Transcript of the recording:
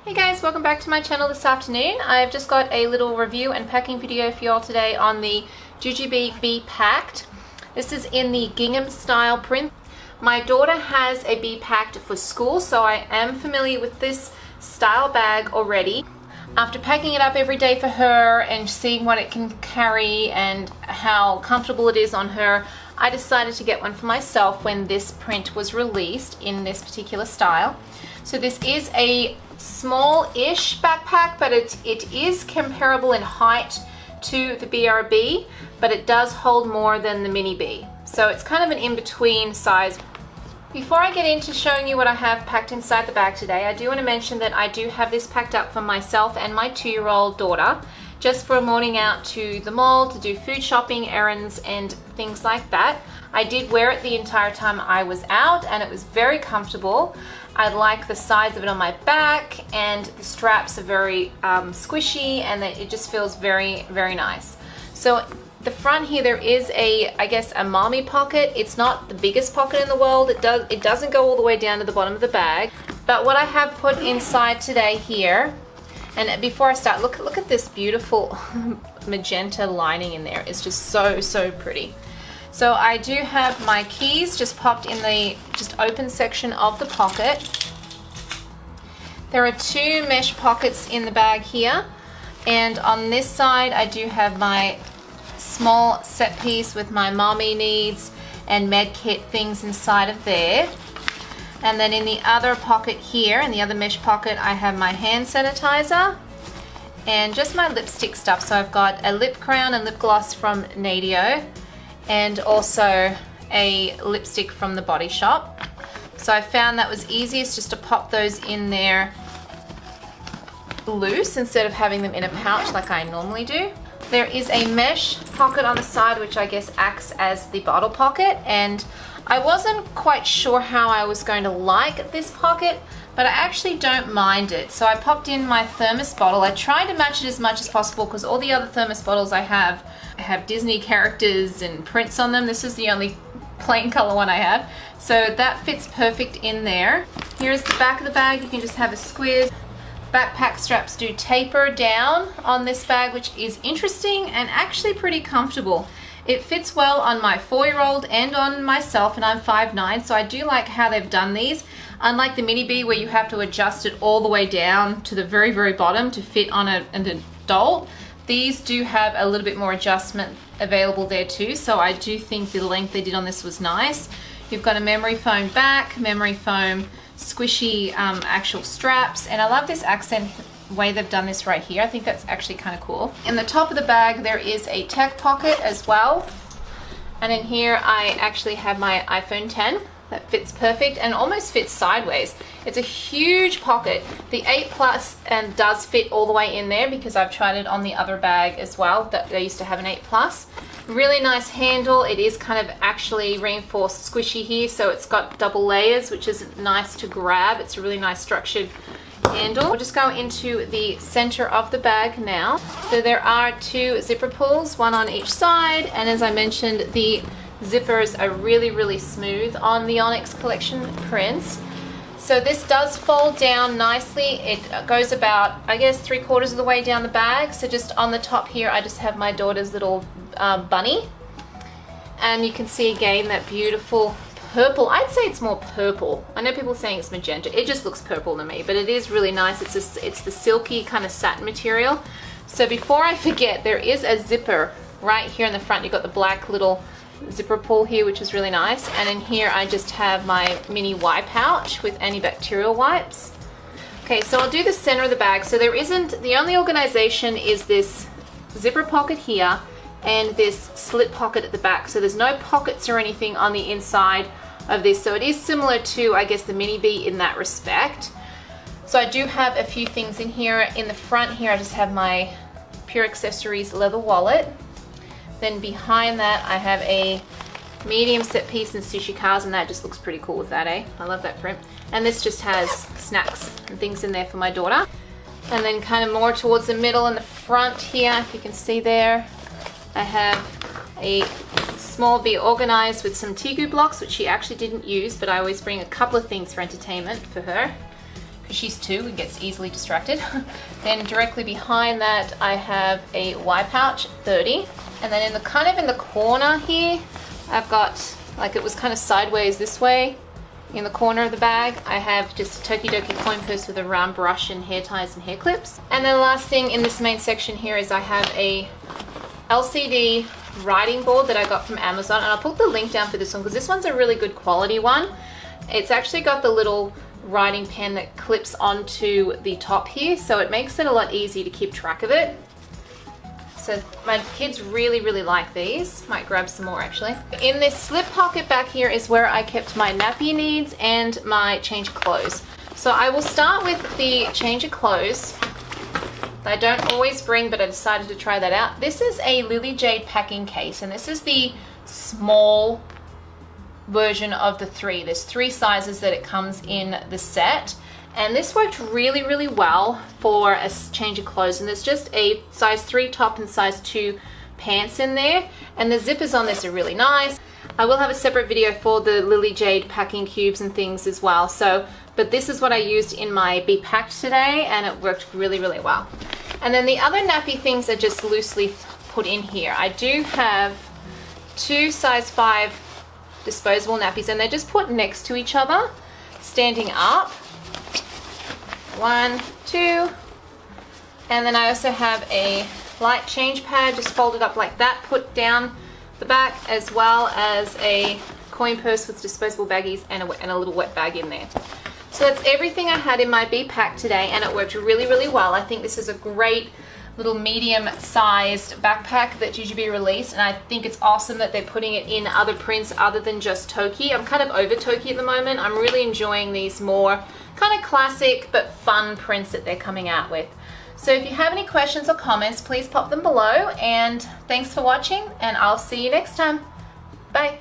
Hey guys, welcome back to my channel this afternoon. I've just got a little review and packing video for you all today on the JuJuBe Be Packed. This is in the Gingham Style print. My daughter has a Be Packed for school, so I am familiar with this style bag already. After packing it up every day for her and seeing what it can carry and how comfortable it is on her, I decided to get one for myself when this print was released in this particular style. So this is a small-ish backpack, but it is comparable in height to the BRB, but it does hold more than the Mini B. So it's kind of an in-between size. Before I get into showing you what I have packed inside the bag today, I do want to mention that I do have this packed up for myself and my 2-year-old daughter, just for a morning out to the mall to do food shopping, errands, and things like that. I did wear it the entire time I was out, and it was very comfortable. I like the size of it on my back, and the straps are very squishy, and it just feels very, very nice. So the front here, there is I guess a mommy pocket. It's not the biggest pocket in the world. It doesn't go all the way down to the bottom of the bag. But what I have put inside today here, and before I start, look at this beautiful magenta lining in there. It's just so pretty. So I do have my keys just popped in the open section of the pocket. There are 2 mesh pockets in the bag here, and on this side I do have my small set piece with my mommy needs and med kit things inside of there. And then in the other pocket here, in the other mesh pocket, I have my hand sanitizer and just my lipstick stuff. So I've got a lip crown and lip gloss from Nadio, and also a lipstick from the Body Shop. So I found that was easiest just to pop those in there loose instead of having them in a pouch like I normally do. There is a mesh pocket on the side, which I guess acts as the bottle pocket, and I wasn't quite sure how I was going to like this pocket, but I actually don't mind it. So I popped in my thermos bottle. I tried to match it as much as possible because all the other thermos bottles I have Disney characters and prints on them. This is the only plain color one I have. So that fits perfect in there. Here's the back of the bag. You can just have a squeeze. Backpack straps do taper down on this bag, which is interesting and actually pretty comfortable. It fits well on my 4-year-old and on myself, and I'm 5'9", so I do like how they've done these. Unlike the Mini B, where you have to adjust it all the way down to the very, very bottom to fit on an adult, these do have a little bit more adjustment available there too, so I do think the length they did on this was nice. You've got a memory foam back, memory foam squishy actual straps, and I love this accent way they've done this right here. I think that's actually kind of cool. In the top of the bag there is a tech pocket as well, and in here I actually have my iPhone 10 that fits perfect and almost fits sideways. It's a huge pocket. The 8 Plus and does fit all the way in there because I've tried it on the other bag as well. That they used to have an 8 Plus. Really nice handle. It is kind of actually reinforced squishy here, so it's got double layers, which is nice to grab. It's a really nice structured handle. We'll just go into the center of the bag now. So there are 2 zipper pulls, one on each side, and as I mentioned, the zippers are really smooth on the Onyx Collection prints. So this does fold down nicely. It goes about, I guess, 3/4 of the way down the bag. So just on the top here, I just have my daughter's little bunny. And you can see again that beautiful purple. I'd say it's more purple. I know people are saying it's magenta. It just looks purple to me, but it is really nice. It's the silky kind of satin material. So before I forget, there is a zipper right here in the front. You've got the black little zipper pull here, which is really nice, and in here I just have my mini wipe pouch with antibacterial wipes. Okay, so I'll do the center of the bag. So the only organization is this zipper pocket here and this slip pocket at the back. So there's no pockets or anything on the inside of this, so it is similar to, I guess, the Mini B in that respect. So I do have a few things in here. In the front here I just have my Pure Accessories leather wallet. Then behind that I have a medium set piece in Sushi Cars, and that just looks pretty cool with that, eh? I love that print. And this just has snacks and things in there for my daughter. And then kind of more towards the middle in the front here, if you can see there, I have a small Be Organized with some Tegu blocks, which she actually didn't use, but I always bring a couple of things for entertainment for her. she's 2 and gets easily distracted. Then directly behind that I have a Y pouch 30, and then in the corner here I've got, like, it was kind of sideways this way. In the corner of the bag, I have just a Tokidoki coin purse with a round brush and hair ties and hair clips. And then the last thing in this main section here is I have a LCD writing board that I got from Amazon, and I'll put the link down for this one because this one's a really good quality one. It's actually got the little writing pen that clips onto the top here, so it makes it a lot easier to keep track of it. So my kids really, really like these. Might grab some more actually. In this slip pocket back here is where I kept my nappy needs and my change of clothes. So I will start with the change of clothes that I don't always bring, but I decided to try that out. This is a Lily Jade packing case, and this is the small version of the 3. There's 3 sizes that it comes in the set. And this worked really, really well for a change of clothes. And there's just a size 3 top and size 2 pants in there. And the zippers on this are really nice. I will have a separate video for the Lily Jade packing cubes and things as well. But this is what I used in my Be Packed today, and it worked really, really well. And then the other nappy things are just loosely put in here. I do have 2 size 5 disposable nappies, and they're just put next to each other, standing up. 1, 2, and then I also have a light change pad just folded up like that, put down the back, as well as a coin purse with disposable baggies and a little wet bag in there. So that's everything I had in my Be Packed today, and it worked really, really well. I think this is a great little medium-sized backpack that JuJuBe released, and I think it's awesome that they're putting it in other prints other than just Toki. I'm kind of over Toki at the moment. I'm really enjoying these more kind of classic but fun prints that they're coming out with. So if you have any questions or comments, please pop them below, and thanks for watching, and I'll see you next time. Bye.